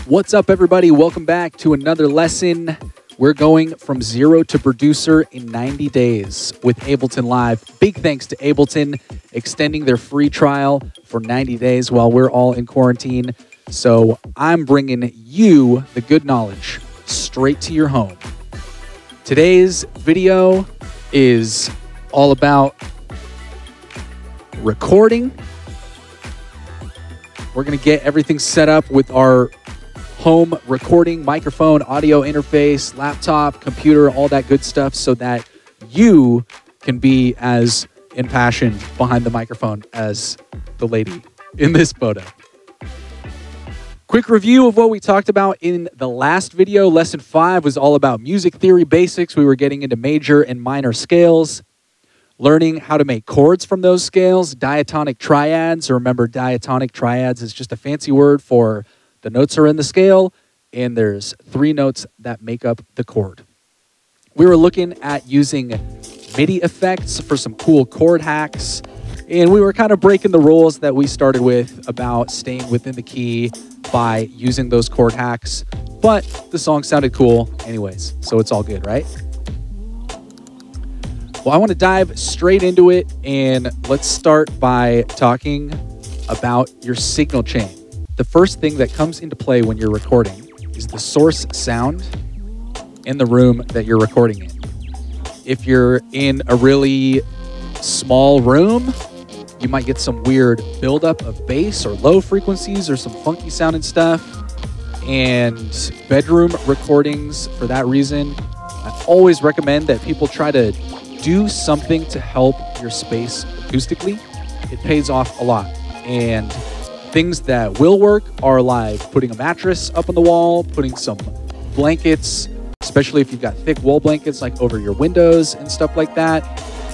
What's up, everybody? Welcome back to another lesson. We're going from zero to producer in 90 days with Ableton Live. Big thanks to Ableton extending their free trial for 90 days while we're all in quarantine. So I'm bringing you the good knowledge straight to your home. Today's video is all about recording. We're going to get everything set up with our home recording, microphone, audio interface, laptop, computer, all that good stuff so that you can be as impassioned behind the microphone as the lady in this photo. Quick review of what we talked about in the last video. Lesson 5 was all about music theory basics. We were getting into major and minor scales, learning how to make chords from those scales, diatonic triads. Remember, diatonic triads is just a fancy word for the notes are in the scale, and there's 3 notes that make up the chord. We were looking at using MIDI effects for some cool chord hacks, and we were kind of breaking the rules that we started with about staying within the key by using those chord hacks, but the song sounded cool anyways, so it's all good, right? Well, I want to dive straight into it, and let's start by talking about your signal chain. The first thing that comes into play when you're recording is the source sound in the room that you're recording in. If you're in a really small room, you might get some weird buildup of bass or low frequencies or some funky sounding stuff. And bedroom recordings, for that reason, I always recommend that people try to do something to help your space acoustically. It pays off a lot. And things that will work are like putting a mattress up on the wall, putting some blankets, especially if you've got thick wool blankets like over your windows and stuff like that.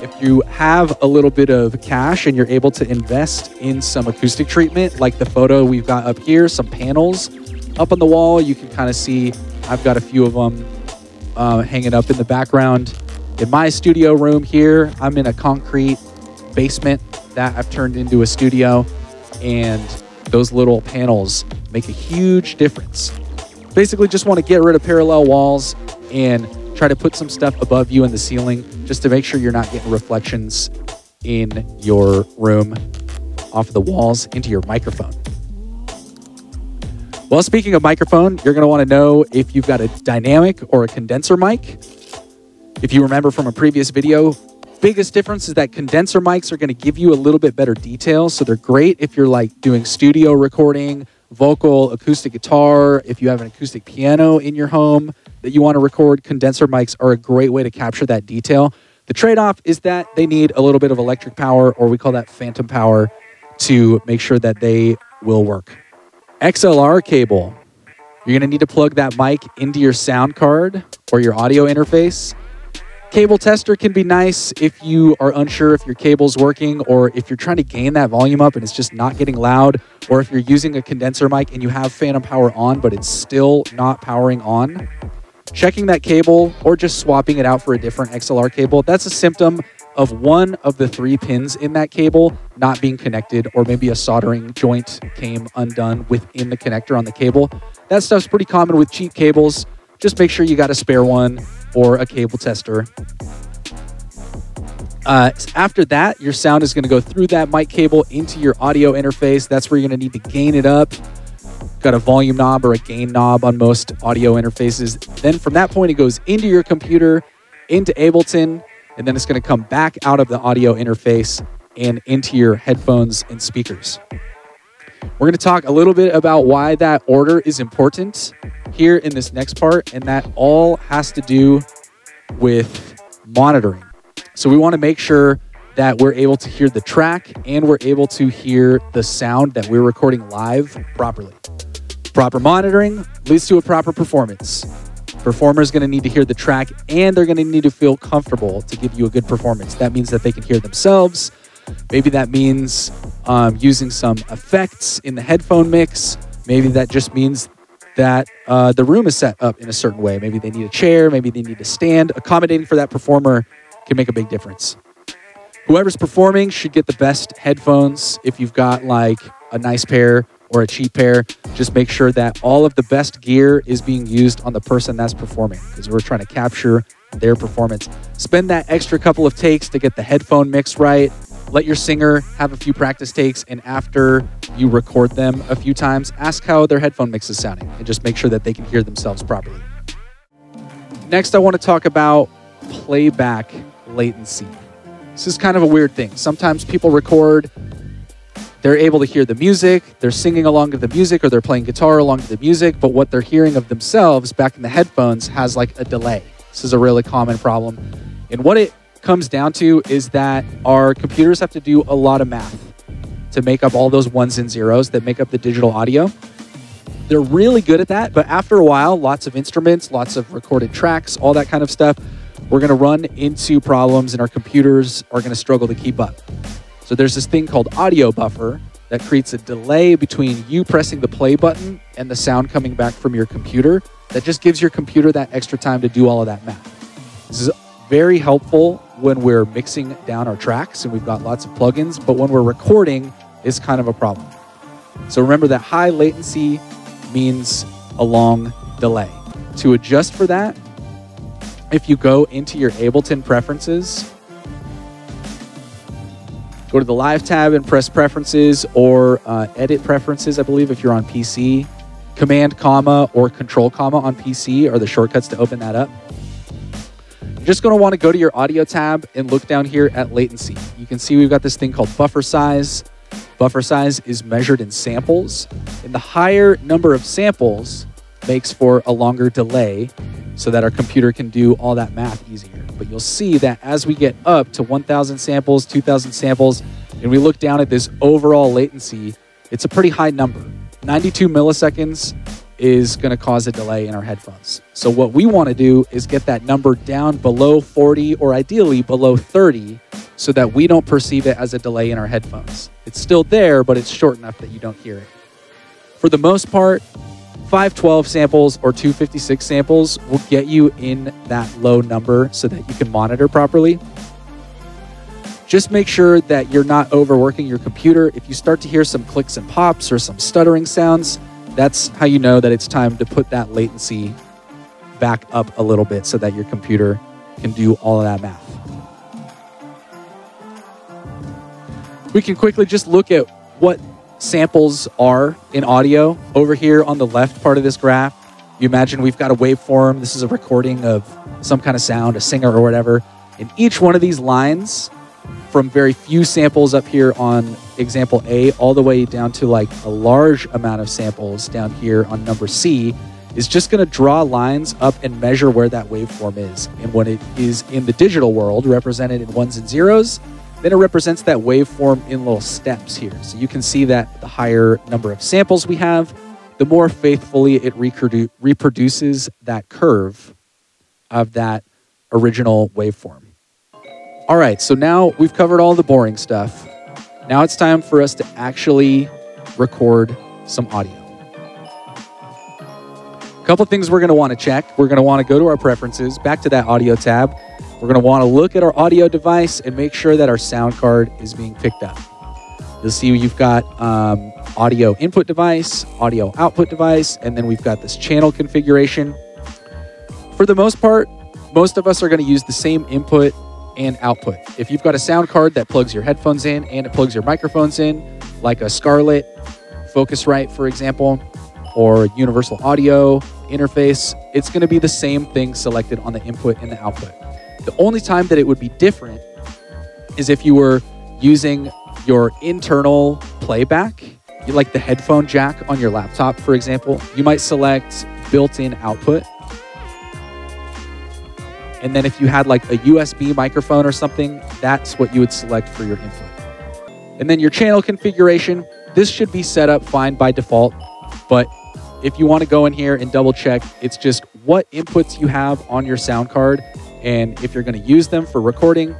If you have a little bit of cash and you're able to invest in some acoustic treatment, like the photo we've got up here, some panels up on the wall, you can kind of see I've got a few of them hanging up in the background. In my studio room here, I'm in a concrete basement that I've turned into a studio, and those little panels make a huge difference. Basically, just want to get rid of parallel walls and try to put some stuff above you in the ceiling just to make sure you're not getting reflections in your room off of the walls into your microphone. Well, speaking of microphone, you're going to want to know if you've got a dynamic or a condenser mic. If you remember from a previous video, biggest difference is that condenser mics are going to give you a little bit better detail. So they're great if you're like doing studio recording, vocal, acoustic guitar. If you have an acoustic piano in your home that you want to record, condenser mics are a great way to capture that detail. The trade-off is that they need a little bit of electric power, or we call that phantom power, to make sure that they will work. XLR cable. You're going to need to plug that mic into your sound card or your audio interface. Cable tester can be nice if you are unsure if your cable's working, or if you're trying to gain that volume up and it's just not getting loud, or if you're using a condenser mic and you have phantom power on but it's still not powering on. Checking that cable or just swapping it out for a different XLR cable, that's a symptom of one of the 3 pins in that cable not being connected, or maybe a soldering joint came undone within the connector on the cable. That stuff's pretty common with cheap cables. Just make sure you got a spare one or a cable tester. After that, your sound is going to go through that mic cable into your audio interface. That's where you're going to need to gain it up. Got a volume knob or a gain knob on most audio interfaces. Then from that point, it goes into your computer, into Ableton, and then it's going to come back out of the audio interface and into your headphones and speakers. We're going to talk a little bit about why that order is important here in this next part, and that all has to do with monitoring. So we want to make sure that we're able to hear the track and we're able to hear the sound that we're recording live properly. Proper monitoring leads to a proper performance. Performer is going to need to hear the track, and they're going to need to feel comfortable to give you a good performance. That means that they can hear themselves. Maybe that means using some effects in the headphone mix. Maybe that just means that the room is set up in a certain way. Maybe they need a chair, maybe they need a stand. Accommodating for that performer can make a big difference. Whoever's performing should get the best headphones. If you've got like a nice pair or a cheap pair. Just make sure that all of the best gear is being used on the person that's performing, because we're trying to capture their performance. Spend that extra couple of takes to get the headphone mix right. Let your singer have a few practice takes, and after you record them a few times, ask how their headphone mix is sounding, and just make sure that they can hear themselves properly. Next, I want to talk about playback latency. This is kind of a weird thing. Sometimes people record, they're able to hear the music, they're singing along to the music, or they're playing guitar along to the music, but what they're hearing of themselves back in the headphones has like a delay. This is a really common problem. And what it comes down to is that our computers have to do a lot of math to make up all those ones and zeros that make up the digital audio. They're really good at that, but after a while, lots of instruments, lots of recorded tracks, all that kind of stuff, we're gonna run into problems and our computers are gonna struggle to keep up. So there's this thing called audio buffer that creates a delay between you pressing the play button and the sound coming back from your computer that just gives your computer that extra time to do all of that math. This is very helpful when we're mixing down our tracks and we've got lots of plugins, but when we're recording, it's kind of a problem. So remember that high latency means a long delay. To adjust for that, if you go into your Ableton preferences, go to the Live tab and press Preferences, or Edit Preferences, I believe, if you're on PC. Command comma or Control comma on PC are the shortcuts to open that up. You're just going to want to go to your Audio tab and look down here at latency. You can see we've got this thing called buffer size. Buffer size is measured in samples, and the higher number of samples makes for a longer delay so that our computer can do all that math easier. But you'll see that as we get up to 1,000 samples, 2,000 samples, and we look down at this overall latency, it's a pretty high number. 92 milliseconds is going to cause a delay in our headphones. So what we want to do is get that number down below 40, or ideally below 30, so that we don't perceive it as a delay in our headphones. It's still there, but it's short enough that you don't hear it. For the most part, 512 samples or 256 samples will get you in that low number so that you can monitor properly. Just make sure that you're not overworking your computer. If you start to hear some clicks and pops or some stuttering sounds, that's how you know that it's time to put that latency back up a little bit so that your computer can do all of that math. We can quickly just look at what samples are in audio. Over here on the left part of this graph, you imagine we've got a waveform. This is a recording of some kind of sound, a singer or whatever. And each one of these lines, from very few samples up here on example A all the way down to like a large amount of samples down here on number C, is just going to draw lines up and measure where that waveform is. And when it is in the digital world, represented in ones and zeros, then it represents that waveform in little steps here. So you can see that the higher number of samples we have, the more faithfully it reproduces that curve of that original waveform. All right, so now we've covered all the boring stuff. Now it's time for us to actually record some audio. A couple things we're going to want to check. We're going to want to go to our preferences, back to that audio tab. We're going to want to look at our audio device and make sure that our sound card is being picked up. You'll see you've got audio input device, audio output device, and then we've got this channel configuration. For the most part, most of us are going to use the same input and output. If you've got a sound card that plugs your headphones in and it plugs your microphones in, like a Scarlett, Focusrite, for example, or Universal Audio interface, it's going to be the same thing selected on the input and the output. The only time that it would be different is if you were using your internal playback, like the headphone jack on your laptop, for example. You might select built-in output. And then if you had like a USB microphone or something, that's what you would select for your input. And then your channel configuration, this should be set up fine by default. But if you want to go in here and double check, it's just what inputs you have on your sound card. And if you're going to use them for recording,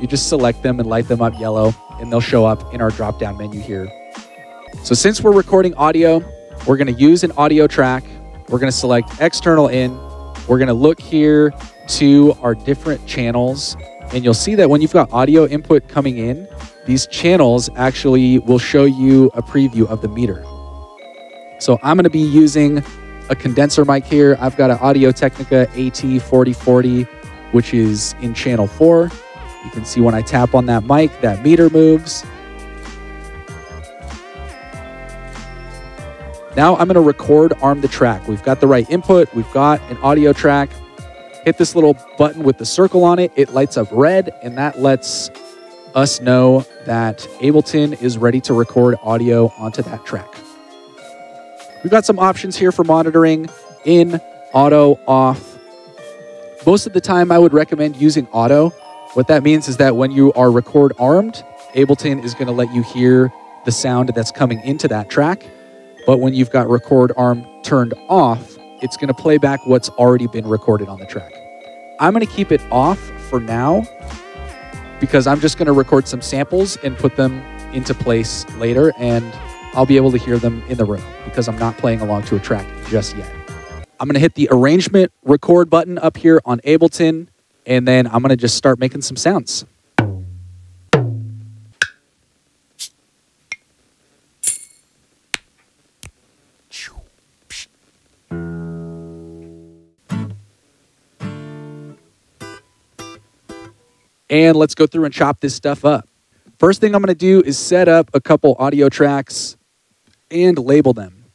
you just select them and light them up yellow, and they'll show up in our drop-down menu here. So since we're recording audio, we're going to use an audio track. We're going to select external in. We're going to look here to our different channels, and you'll see that when you've got audio input coming in, these channels actually will show you a preview of the meter. So I'm going to be using a condenser mic here. I've got an Audio-Technica AT4040, which is in channel 4. You can see when I tap on that mic, that meter moves. Now I'm going to record arm the track. We've got the right input. We've got an audio track. Hit this little button with the circle on it. It lights up red, and that lets us know that Ableton is ready to record audio onto that track. We've got some options here for monitoring: in, auto, off. Most of the time I would recommend using auto. What that means is that when you are record armed, Ableton is going to let you hear the sound that's coming into that track. But when you've got record arm turned off, it's going to play back what's already been recorded on the track. I'm going to keep it off for now because I'm just going to record some samples and put them into place later, and I'll be able to hear them in the room because I'm not playing along to a track just yet. I'm going to hit the arrangement record button up here on Ableton, and then I'm going to just start making some sounds. And let's go through and chop this stuff up. First thing I'm going to do is set up a couple audio tracks and label them.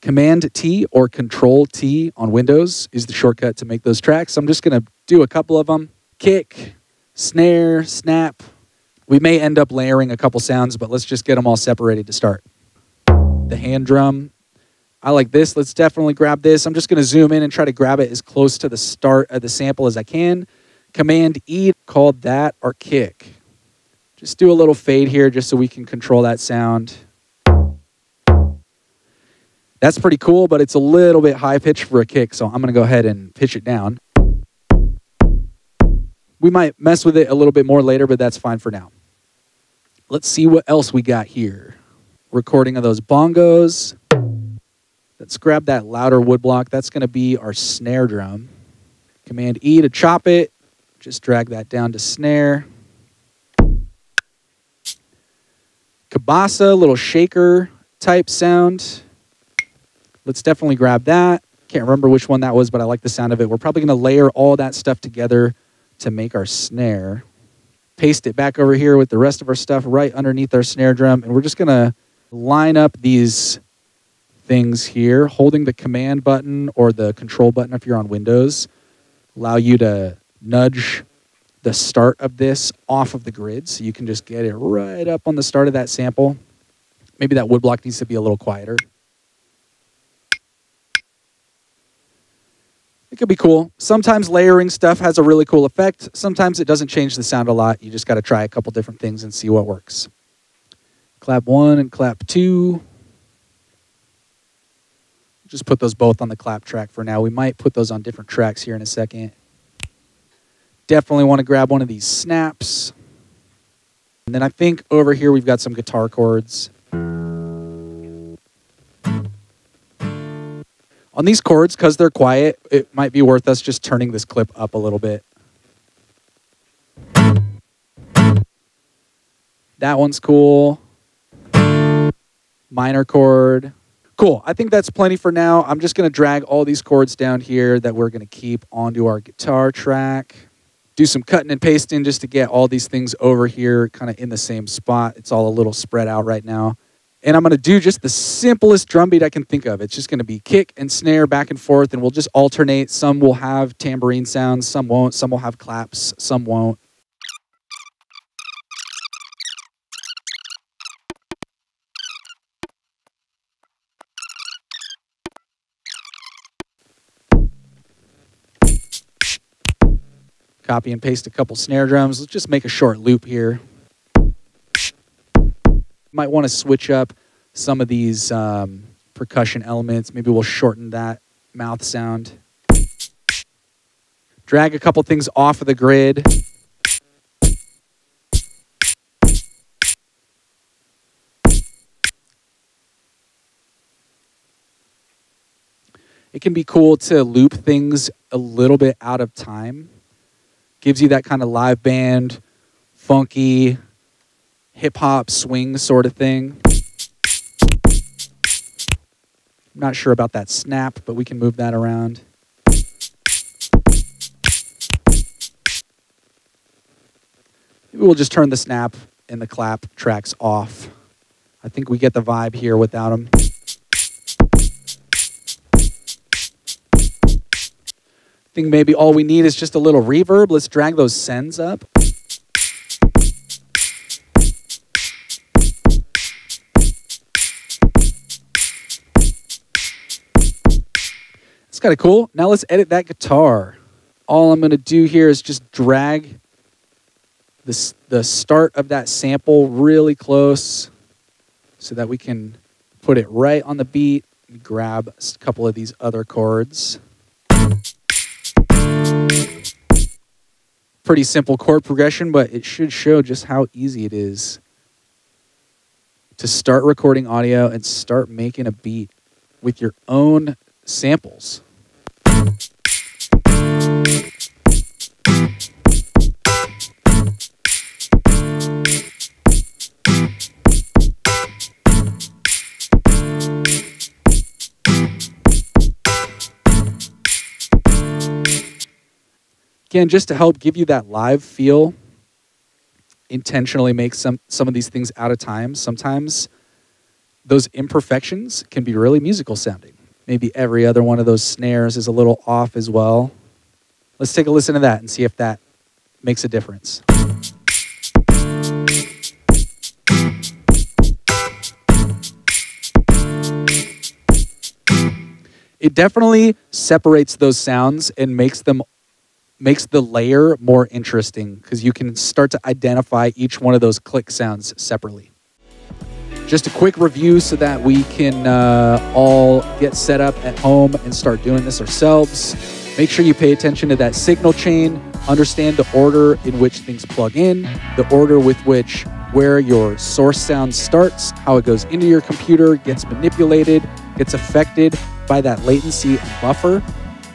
Command-T or Control-T on Windows is the shortcut to make those tracks. I'm just going to do a couple of them. Kick, snare, snap. We may end up layering a couple sounds, but let's just get them all separated to start. The hand drum. I like this. Let's definitely grab this. I'm just going to zoom in and try to grab it as close to the start of the sample as I can. Command-E, called that our kick. Just do a little fade here just so we can control that sound. That's pretty cool, but it's a little bit high pitched for a kick, so I'm going to go ahead and pitch it down. We might mess with it a little bit more later, but that's fine for now. Let's see what else we got here. Recording of those bongos. Let's grab that louder wood block. That's going to be our snare drum. Command-E to chop it. Just drag that down to snare. Kabasa, little shaker type sound. Let's definitely grab that. Can't remember which one that was, but I like the sound of it. We're probably going to layer all that stuff together to make our snare. Paste it back over here with the rest of our stuff right underneath our snare drum. And we're just going to line up these things here, holding the command button or the control button if you're on Windows. Allow you to nudge the start of this off of the grid so you can just get it right up on the start of that sample. Maybe that wood block needs to be a little quieter. It could be cool. Sometimes layering stuff has a really cool effect. Sometimes it doesn't change the sound a lot. You just got to try a couple different things and see what works. Clap 1 and clap 2. Just put those both on the clap track for now. We might put those on different tracks here in a second. Definitely want to grab one of these snaps. And then I think over here we've got some guitar chords. On these chords, because they're quiet, it might be worth us just turning this clip up a little bit. That one's cool. Minor chord. Cool. I think that's plenty for now. I'm just going to drag all these chords down here that we're going to keep onto our guitar track. Do some cutting and pasting just to get all these things over here kind of in the same spot. It's all a little spread out right now. And I'm going to do just the simplest drum beat I can think of. It's just going to be kick and snare back and forth, and we'll just alternate. Some will have tambourine sounds, some won't. Some will have claps, some won't. Copy and paste a couple snare drums. Let's just make a short loop here. Might want to switch up some of these percussion elements. Maybe we'll shorten that mouth sound. Drag a couple things off of the grid. It can be cool to loop things a little bit out of time. Gives you that kind of live band, funky, hip-hop swing sort of thing. I'm not sure about that snap, but we can move that around. Maybe we'll just turn the snap and the clap tracks off. I think we get the vibe here without them. I think maybe all we need is just a little reverb. Let's drag those sends up. It's kind of cool. Now let's edit that guitar. All I'm going to do here is just drag the start of that sample really close so that we can put it right on the beat and grab a couple of these other chords. Pretty simple chord progression, but it should show just how easy it is to start recording audio and start making a beat with your own samples. Again, just to help give you that live feel, intentionally make some of these things out of time. Sometimes those imperfections can be really musical sounding. Maybe every other one of those snares is a little off as well. Let's take a listen to that and see if that makes a difference. It definitely separates those sounds and makes the layer more interesting because you can start to identify each one of those click sounds separately. Just a quick review so that we can all get set up at home and start doing this ourselves. Make sure you pay attention to that signal chain, understand the order in which things plug in, the order with which where your source sound starts, how it goes into your computer, gets manipulated, gets affected by that latency and buffer,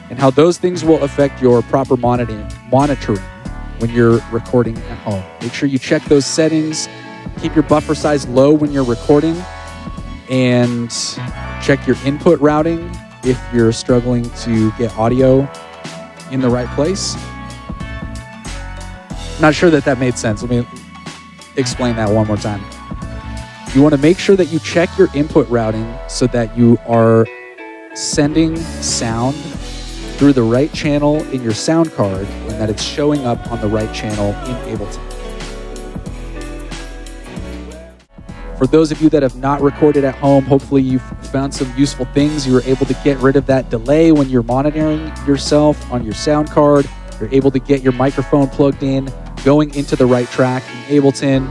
and how those things will affect your proper monitoring when you're recording at home. Make sure you check those settings, keep your buffer size low when you're recording, and check your input routing if you're struggling to get audio in the right place. Not sure that made sense. Let me explain that one more time. You want to make sure that you check your input routing so that you are sending sound through the right channel in your sound card and that it's showing up on the right channel in Ableton. For those of you that have not recorded at home, hopefully you've found some useful things. You were able to get rid of that delay when you're monitoring yourself on your sound card. You're able to get your microphone plugged in, going into the right track in Ableton.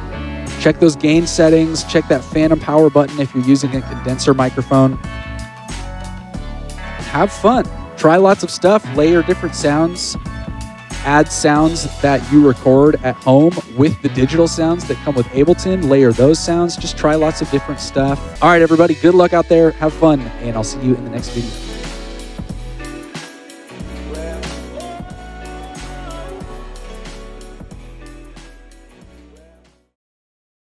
Check those gain settings. Check that phantom power button if you're using a condenser microphone. Have fun. Try lots of stuff, layer different sounds, add sounds that you record at home with the digital sounds that come with Ableton, layer those sounds, just try lots of different stuff. All right, everybody, good luck out there, have fun, and I'll see you in the next video.